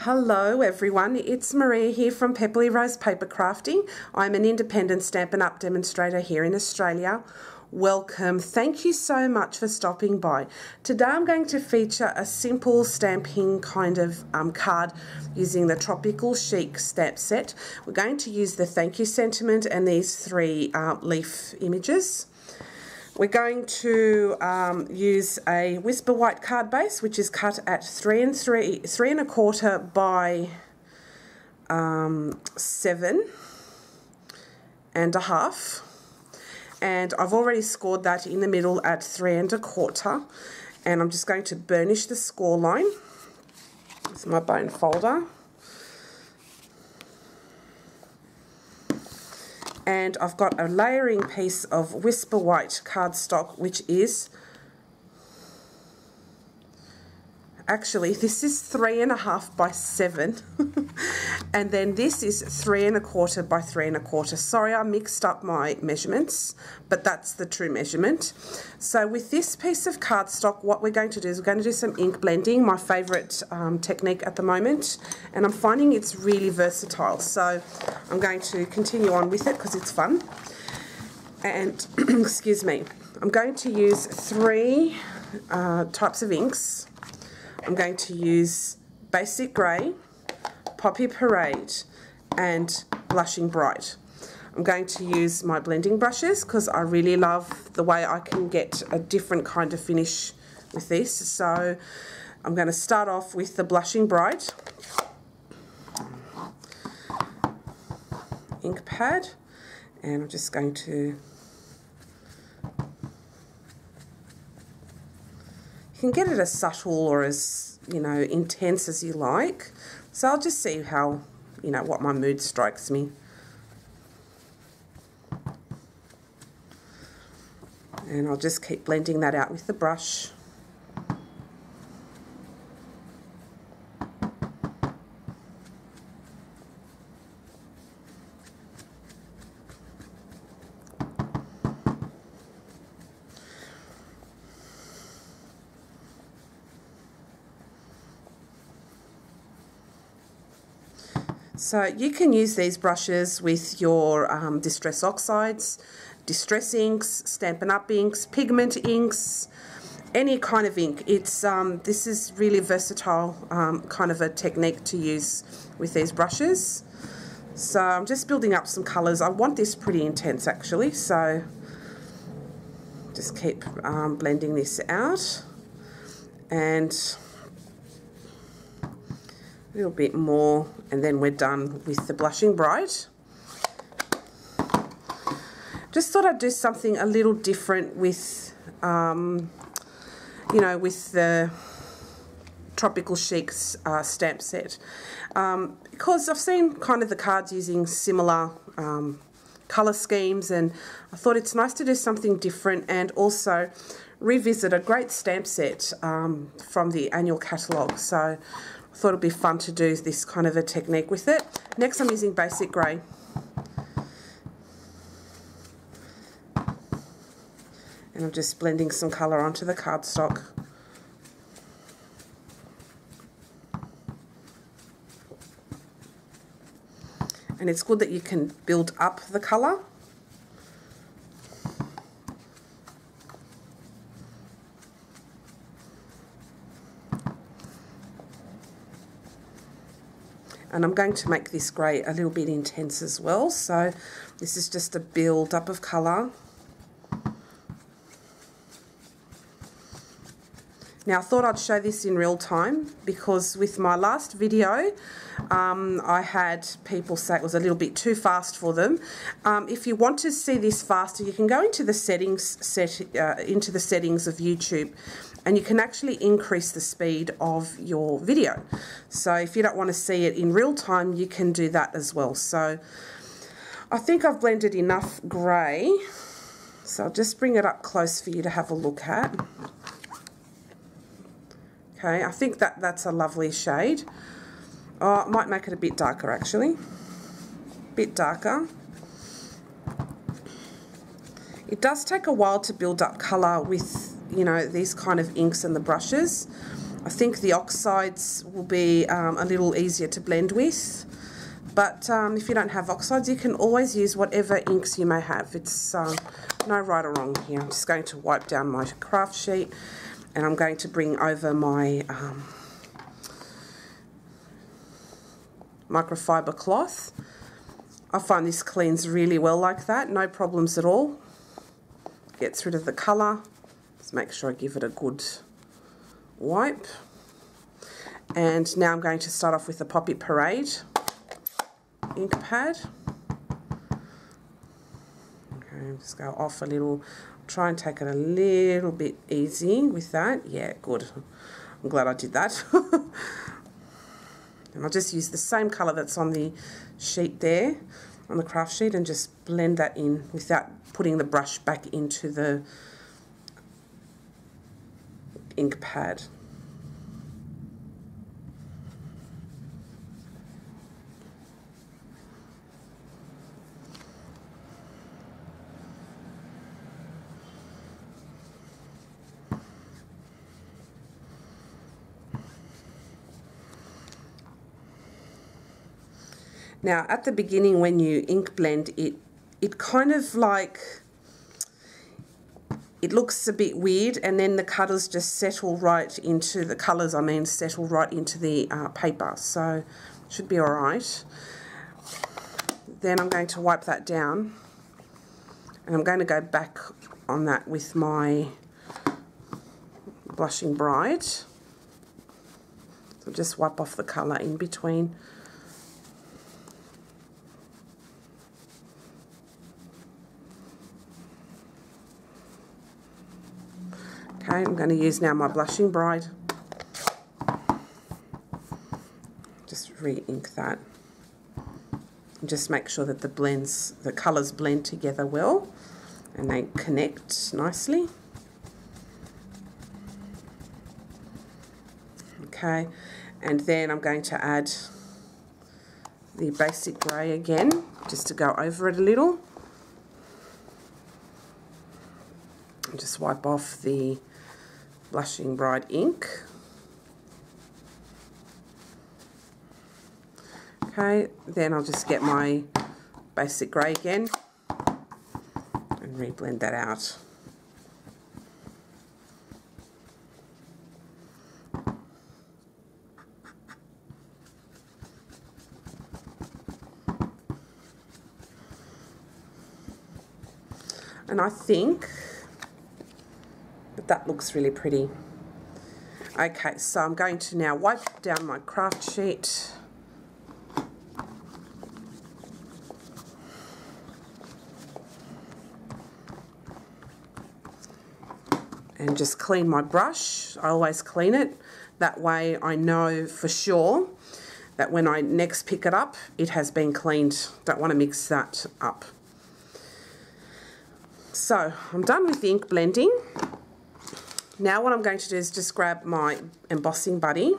Hello everyone, it's Maria here from Pepperly Rose Paper Crafting. I'm an independent Stampin' Up demonstrator here in Australia. Welcome, thank you so much for stopping by. Today I'm going to feature a simple stamping kind of card using the Tropical Chic stamp set. We're going to use the thank you sentiment and these three leaf images. We're going to use a Whisper White card base, which is cut at 3 1/4 by 7 1/2, and I've already scored that in the middle at 3 1/4, and I'm just going to burnish the score line with my bone folder. And I've got a layering piece of Whisper White cardstock, which is, actually this is 3 1/2 by 7 and then this is 3 1/4 by 3 1/4. Sorry, I mixed up my measurements, but that's the true measurement. So with this piece of cardstock, what we're going to do is we're going to do some ink blending, my favourite technique at the moment, and I'm finding it's really versatile, so I'm going to continue on with it because it's fun. And excuse me, I'm going to use three types of inks. I'm going to use Basic Grey, Poppy Parade, and Blushing Bright. I'm going to use my blending brushes because I really love the way I can get a different kind of finish with this. So I'm going to start off with the Blushing Bright ink pad, and I'm just going to, you can get it as subtle or as, you know, intense as you like. So I'll just see how, you know, what my mood strikes me. And I'll just keep blending that out with the brush. So you can use these brushes with your Distress Oxides, Distress inks, Stampin' Up inks, pigment inks, any kind of ink. It's this is really versatile kind of a technique to use with these brushes. So I'm just building up some colours. I want this pretty intense actually, so just keep blending this out, and a little bit more, and then we're done with the Blushing Bright. Just thought I'd do something a little different with, you know, with the Tropical Chic stamp set, because I've seen kind of the cards using similar colour schemes, and I thought it's nice to do something different and also revisit a great stamp set from the annual catalogue. So I thought it'd be fun to do this kind of a technique with it. Next I'm using Basic Grey. And I'm just blending some colour onto the cardstock. And it's good that you can build up the colour. And I'm going to make this grey a little bit intense as well, so this is just a build up of colour. Now I thought I'd show this in real time because with my last video I had people say it was a little bit too fast for them. If you want to see this faster, you can go into the settings of YouTube, and you can actually increase the speed of your video. So if you don't want to see it in real time, you can do that as well. So I think I've blended enough grey, so I'll just bring it up close for you to have a look at. Okay, I think that's a lovely shade. Oh, I might make it a bit darker actually. Bit darker. It does take a while to build up colour with, you know, these kind of inks and the brushes. I think the oxides will be a little easier to blend with. But if you don't have oxides, you can always use whatever inks you may have. It's no right or wrong here. I'm just going to wipe down my craft sheet, and I'm going to bring over my microfiber cloth. I find this cleans really well like that, no problems at all. Gets rid of the colour. Just make sure I give it a good wipe. And now I'm going to start off with the Poppy Parade ink pad. Okay, just go off a little. Try and take it a little bit easy with that. Yeah, good. I'm glad I did that. And I'll just use the same colour that's on the sheet there, on the craft sheet, and just blend that in without putting the brush back into the ink pad. Now, at the beginning when you ink blend, it kind of like, it looks a bit weird, and then the colours just settle right into, the colours I mean, settle right into the paper, so it should be alright. Then I'm going to wipe that down, and I'm going to go back on that with my Blushing Bride. So just wipe off the colour in between. Okay, I'm going to use now my Blushing Bride. Just re-ink that. And just make sure that the colours blend together well and they connect nicely. Okay, and then I'm going to add the basic grey again, just to go over it a little. And just wipe off the Blushing Bride ink. Okay, then I'll just get my basic grey again and re-blend that out. And I think that looks really pretty. Okay, so I'm going to now wipe down my craft sheet. And just clean my brush. I always clean it. That way I know for sure that when I next pick it up, it has been cleaned. Don't want to mix that up. So I'm done with the ink blending. Now what I'm going to do is just grab my embossing buddy,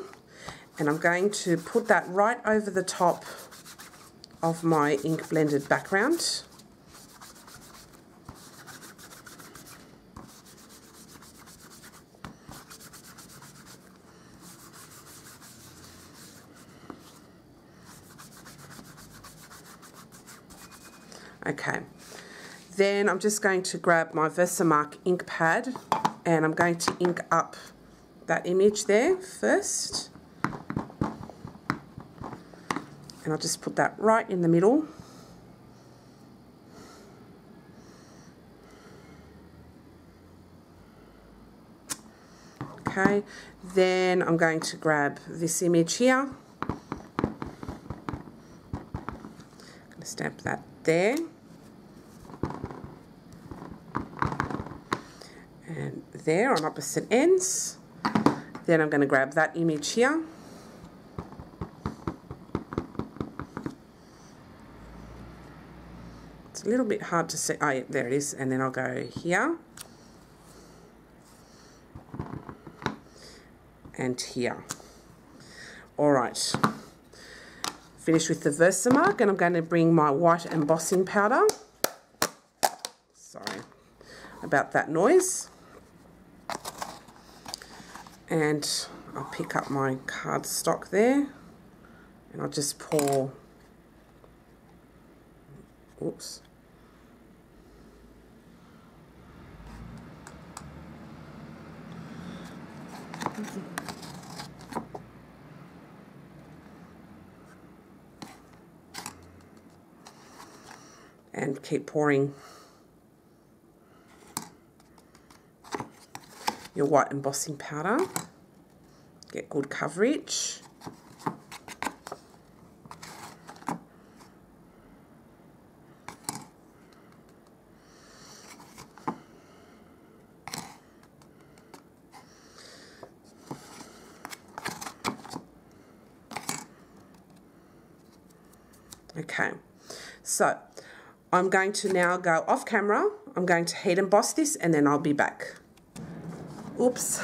and I'm going to put that right over the top of my ink blended background. Okay, then I'm just going to grab my Versamark ink pad, and I'm going to ink up that image there first. And I'll just put that right in the middle. Okay, then I'm going to grab this image here. I'm going to stamp that there. And there on opposite ends. Then I'm going to grab that image here. It's a little bit hard to see. Oh, yeah, there it is. And then I'll go here. And here. Alright. Finish with the Versamark, and I'm going to bring my white embossing powder. Sorry about that noise. And I'll pick up my cardstock there and I'll just pour, oops, and keep pouring your white embossing powder. Get good coverage. Okay, so I'm going to now go off camera. I'm going to heat emboss this and then I'll be back. Oops.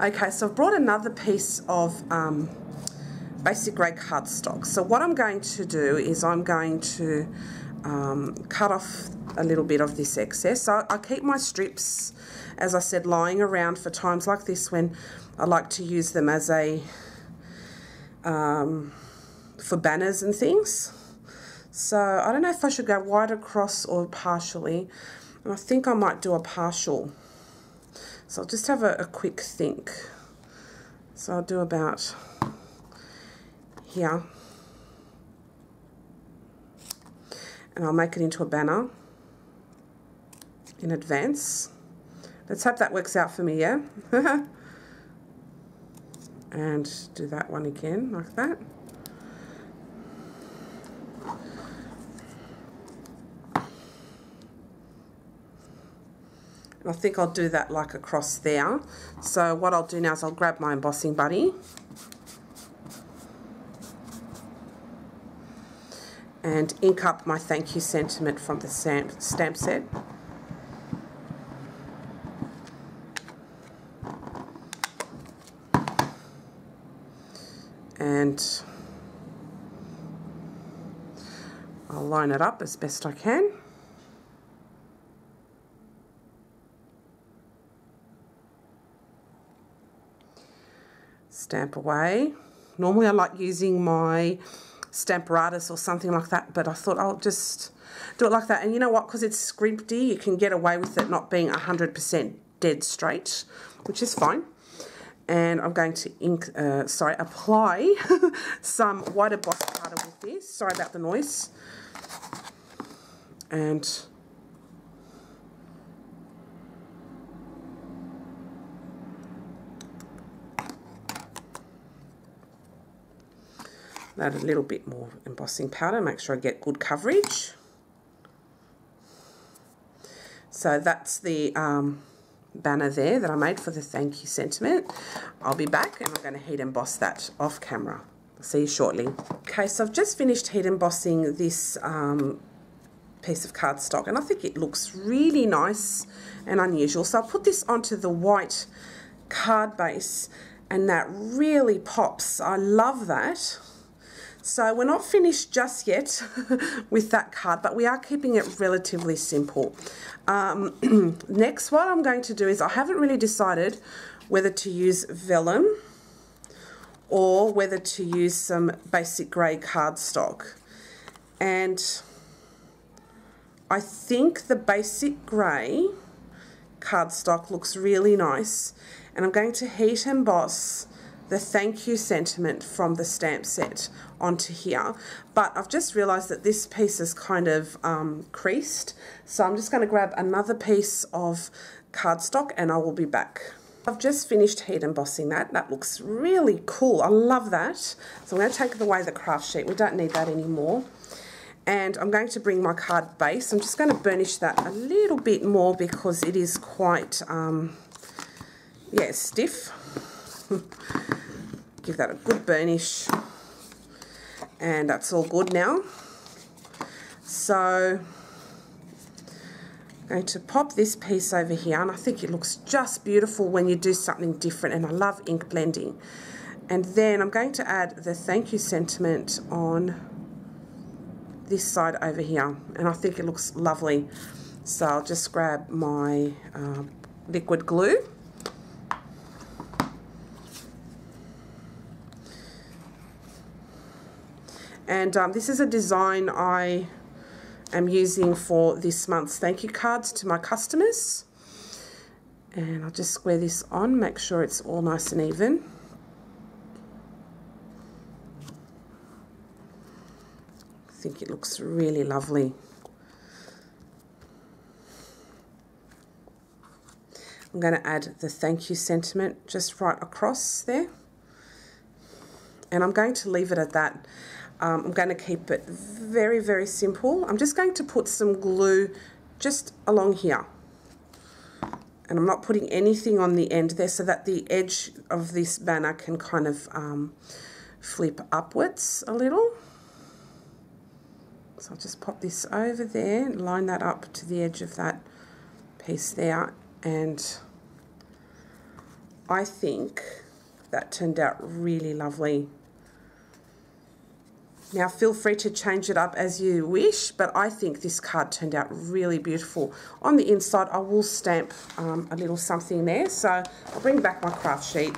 Okay, so I've brought another piece of basic grey cardstock. So what I'm going to do is I'm going to cut off a little bit of this excess. So I keep my strips, as I said, lying around for times like this when I like to use them as a for banners and things. So I don't know if I should go wide across or partially, and I think I might do a partial. So I'll just have a quick think. So I'll do about here, and I'll make it into a banner in advance. Let's hope that works out for me, yeah? And do that one again like that. And I think I'll do that like across there. So what I'll do now is I'll grab my embossing buddy and ink up my thank you sentiment from the stamp set. And I'll line it up as best I can. Stamp away. Normally I like using my Stamparatus or something like that, but I thought I'll just do it like that. And you know what, because it's scrimpty, you can get away with it not being 100% dead straight, which is fine. And I'm going to apply some white emboss powder with this. Sorry about the noise. And add a little bit more embossing powder, make sure I get good coverage. So that's the banner there that I made for the thank you sentiment. I'll be back and I'm going to heat emboss that off camera. I'll see you shortly. Okay, so I've just finished heat embossing this piece of cardstock and I think it looks really nice and unusual. So I'll put this onto the white card base and that really pops. I love that. So we're not finished just yet with that card, but we are keeping it relatively simple. Next, what I'm going to do is I haven't really decided whether to use vellum or whether to use some basic grey cardstock. And I think the basic grey cardstock looks really nice, and I'm going to heat emboss the thank you sentiment from the stamp set onto here. But I've just realised that this piece is kind of creased, so I'm just going to grab another piece of cardstock and I will be back. I've just finished heat embossing that. That looks really cool. I love that. So I'm going to take away the craft sheet. We don't need that anymore. And I'm going to bring my card base. I'm just going to burnish that a little bit more because it is quite, yeah, stiff. Give that a good burnish. And that's all good now. So I'm going to pop this piece over here, and I think it looks just beautiful when you do something different, and I love ink blending. And then I'm going to add the thank you sentiment on this side over here, and I think it looks lovely. So I'll just grab my liquid glue And this is a design I am using for this month's thank you cards to my customers. And I'll just square this on, make sure it's all nice and even. I think it looks really lovely. I'm going to add the thank you sentiment just right across there. And I'm going to leave it at that. I'm going to keep it very, very simple. I'm just going to put some glue just along here. And I'm not putting anything on the end there so that the edge of this banner can kind of flip upwards a little. So I'll just pop this over there, line that up to the edge of that piece there, and I think that turned out really lovely. Now feel free to change it up as you wish, but I think this card turned out really beautiful. On the inside I will stamp a little something there, so I'll bring back my craft sheet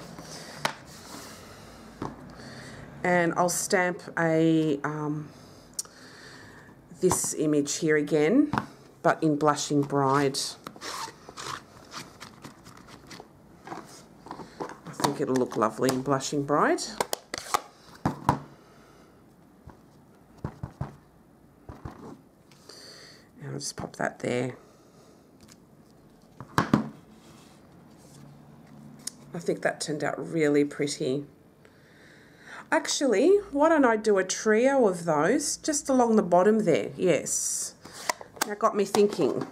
and I'll stamp a this image here again, but in Blushing Bride. I think it'll look lovely in Blushing Bride. And I'll just pop that there. I think that turned out really pretty. Actually, why don't I do a trio of those just along the bottom there? Yes. That got me thinking.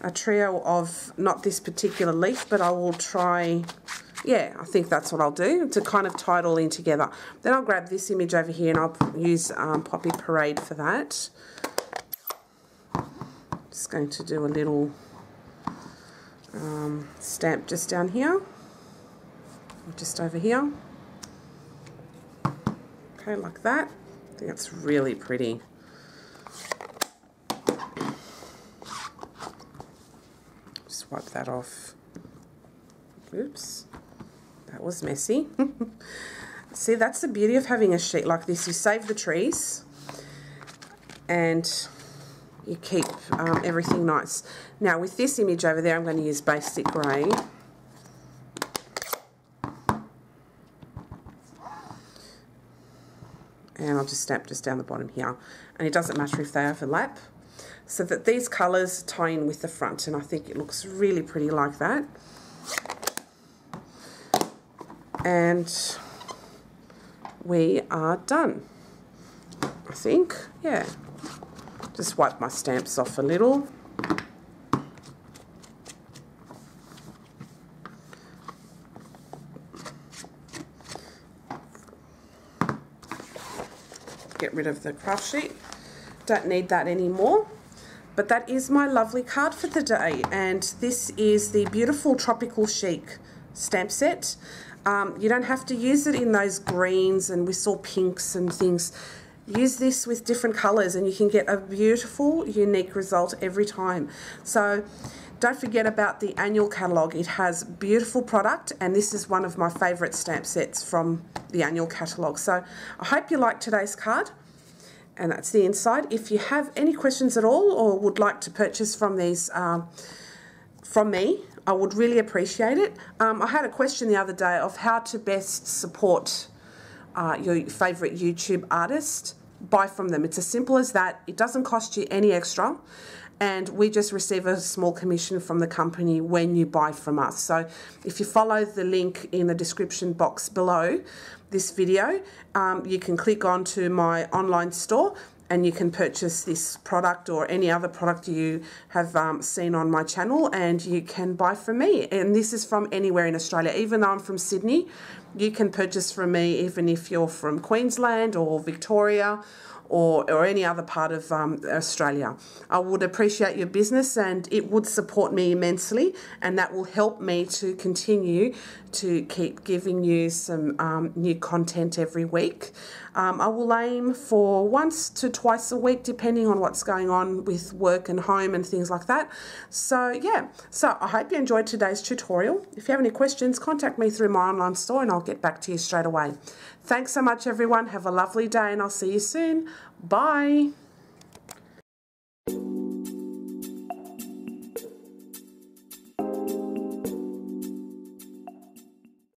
A trio of not this particular leaf, but I will try, yeah, I think that's what I'll do to kind of tie it all in together. Then I'll grab this image over here and I'll use Poppy Parade for that. Just going to do a little stamp just down here. Just over here. Okay, like that. I think that's really pretty. Just wipe that off. Oops, that was messy. See, that's the beauty of having a sheet like this. You save the trees and you keep everything nice. Now with this image over there, I'm going to use Basic Grey. And I'll just stamp just down the bottom here, and it doesn't matter if they overlap, so that these colours tie in with the front, and I think it looks really pretty like that. And we are done, I think. Yeah, just wipe my stamps off a little. Get rid of the craft sheet, don't need that anymore. But that is my lovely card for the day, and this is the beautiful Tropical Chic stamp set. You don't have to use it in those greens and we saw pinks and things. Use this with different colours and you can get a beautiful, unique result every time. So don't forget about the annual catalogue. It has beautiful product, and this is one of my favourite stamp sets from the annual catalogue. So I hope you liked today's card, and that's the inside. If you have any questions at all or would like to purchase from these from me, I would really appreciate it. I had a question the other day of how to best support your favourite YouTube artist. Buy from them. It's as simple as that. It doesn't cost you any extra, and we just receive a small commission from the company when you buy from us. So if you follow the link in the description box below this video, you can click on to my online store and you can purchase this product or any other product you have seen on my channel, and you can buy from me. And this is from anywhere in Australia. Even though I'm from Sydney, you can purchase from me even if you're from Queensland or Victoria or any other part of Australia. I would appreciate your business, and it would support me immensely, and that will help me to continue to keep giving you some new content every week. I will aim for once to twice a week, depending on what's going on with work and home and things like that. So yeah, so I hope you enjoyed today's tutorial. If you have any questions, contact me through my online store and I'll get back to you straight away. Thanks so much everyone. Have a lovely day and I'll see you soon. Bye.